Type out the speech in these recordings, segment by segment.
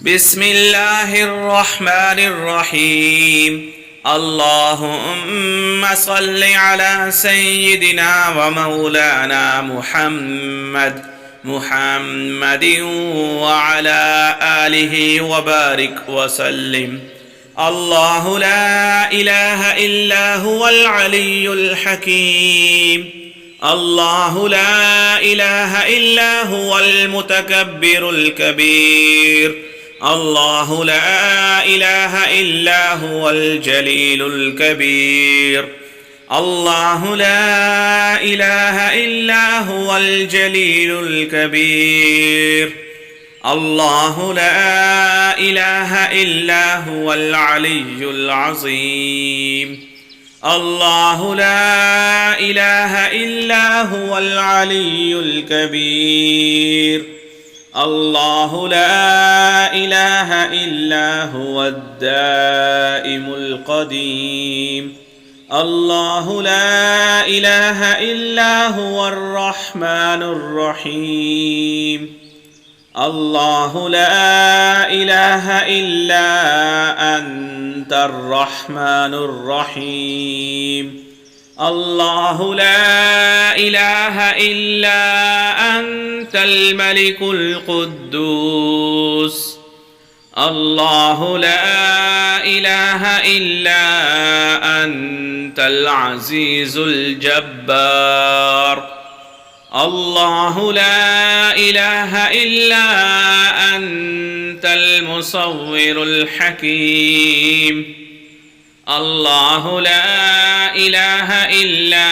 بسم الله الرحمن الرحيم. اللهم صل على سيدنا ومولانا محمد وعلى آله وبارك وسلم. الله لا إله إلا هو العلي الحكيم. الله لا إله إلا هو المتكبر الكبير. الله لا إله إلا هو الجليل الكبير. الله لا إله إلا هو الجليل الكبير. الله لا إله إلا هو العلي العظيم. الله لا إله إلا هو العلي الكبير. الله لا إله إلا هو الدائم القديم. الله لا إله إلا هو الرحمن الرحيم. الله لا إله إلا أنت الرحمن الرحيم. الله لا إله إلا أنت الملك القدوس. الله لا إله إلا أنت العزيز الجبار. الله لا إله إلا أنت المصور الحكيم. الله لا إله إلا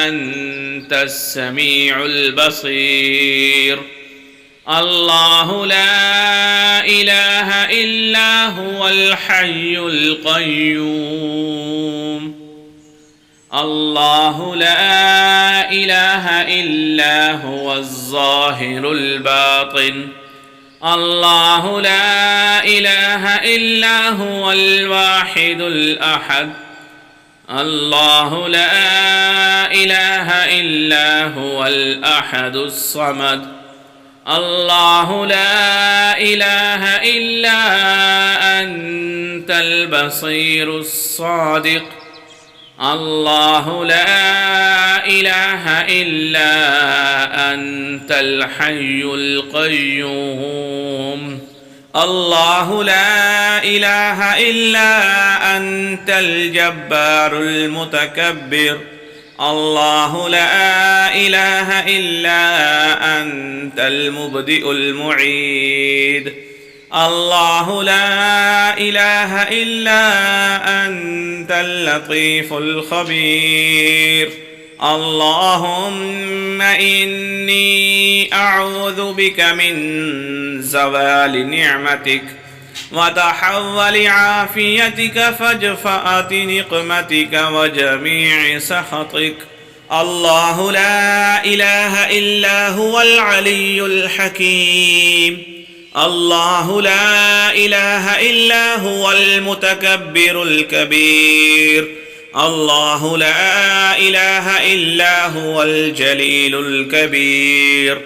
أنت السميع البصير. الله لا إله إلا هو الحي القيوم. الله لا إله إلا هو الظاهر الباطن. الله لا إله إلا هو الواحد الأحد. الله لا إله إلا هو الأحد الصمد. الله لا إله إلا أنت البصير الصادق. الله لا إله إلا أنت الحي القيوم. الله لا إله إلا أنت الجبار المتكبر. الله لا إله إلا أنت المبدئ المعيد. الله لا إله إلا أنت اللطيف الخبير. اللهم إني أعوذ بك من زوال نعمتك وتحول عافيتك فجفأة نقمتك وجميع سخطك. الله لا إله إلا هو العلي الحكيم. الله لا إله إلا هو المتكبر الكبير. الله لا إله إلا هو الجليل الكبير.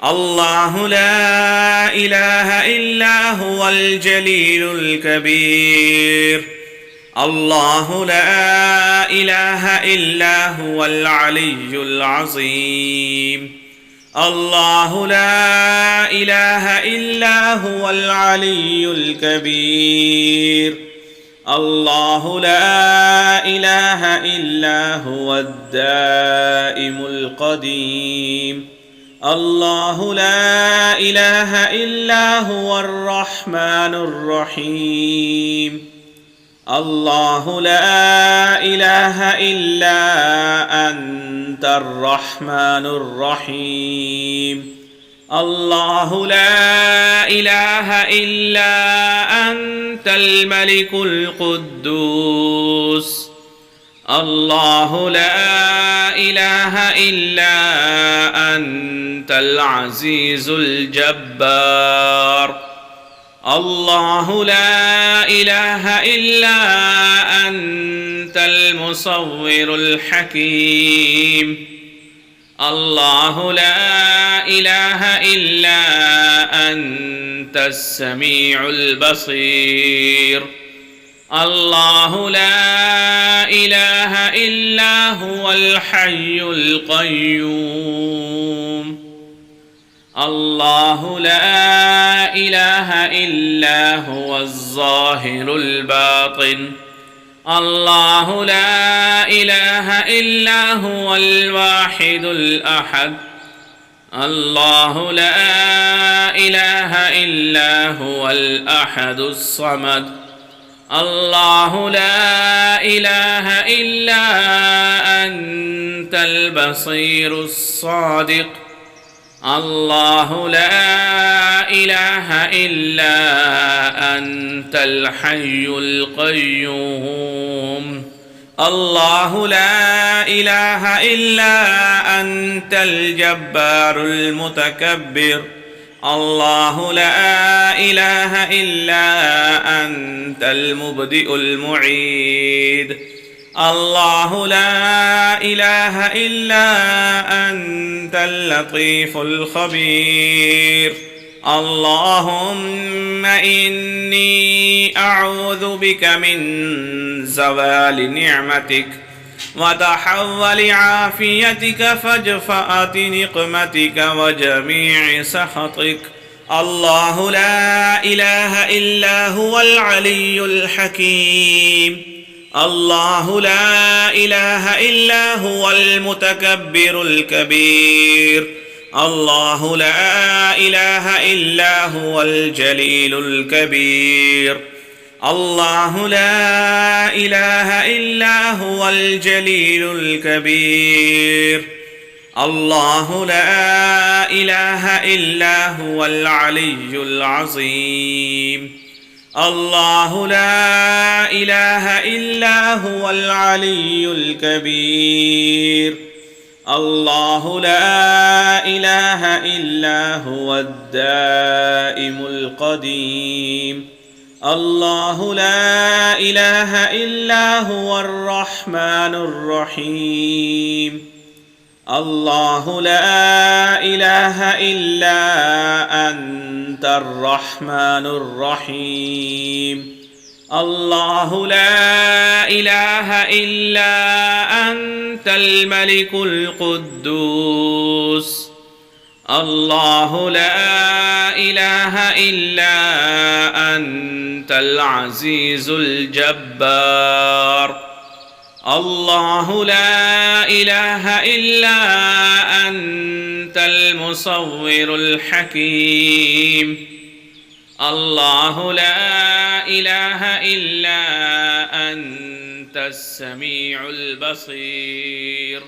الله لا إله إلا هو الجليل الكبير. الله لا إله إلا هو العلي العظيم. الله لا إله إلا هو العلي الكبير. الله لا إله إلا هو الدائم القديم. الله لا إله إلا هو الرحمن الرحيم. الله لا إله إلا أنت الرحمن الرحيم. الله لا إله إلا أنت الملك القدوس. الله لا إله إلا أنت العزيز الجبار. الله لا إله إلا أنت المصور الحكيم. الله لا إله إلا أنت السميع البصير. الله لا إله إلا هو الحي القيوم. الله لا إله إلا هو الظاهر الباطن. الله لا إله إلا هو الواحد الأحد. الله لا إله إلا هو الأحد الصمد. الله لا إله إلا أنت البصير الصادق. الله لا إله إلا أنت الحي القيوم. الله لا إله إلا أنت الجبار المتكبر. الله لا إله إلا أنت المبدئ المعيد. الله لا إله إلا أنت اللطيف الخبير. اللهم إني أعوذ بك من زوال نعمتك وتحول عافيتك فجفأة نقمتك وجميع سخطك. الله لا إله إلا هو العلي الحكيم. الله لا إله إلا هو المتكبر الكبير. الله لا إله إلا هو الجليل الكبير. الله لا إله إلا هو الجليل الكبير. الله لا إله إلا هو العلي العظيم. الله لا إله إلا هو العلي الكبير. الله لا إله إلا هو الدائم القديم. الله لا إله إلا هو الرحمن الرحيم. الله لا إله إلا أنت الرحمن الرحيم. الله لا إله إلا أنت الملك القدوس. الله لا إله إلا أنت العزيز الجبار. الله لا إله إلا أنت المصور الحكيم. الله لا إله إلا أنت السميع البصير.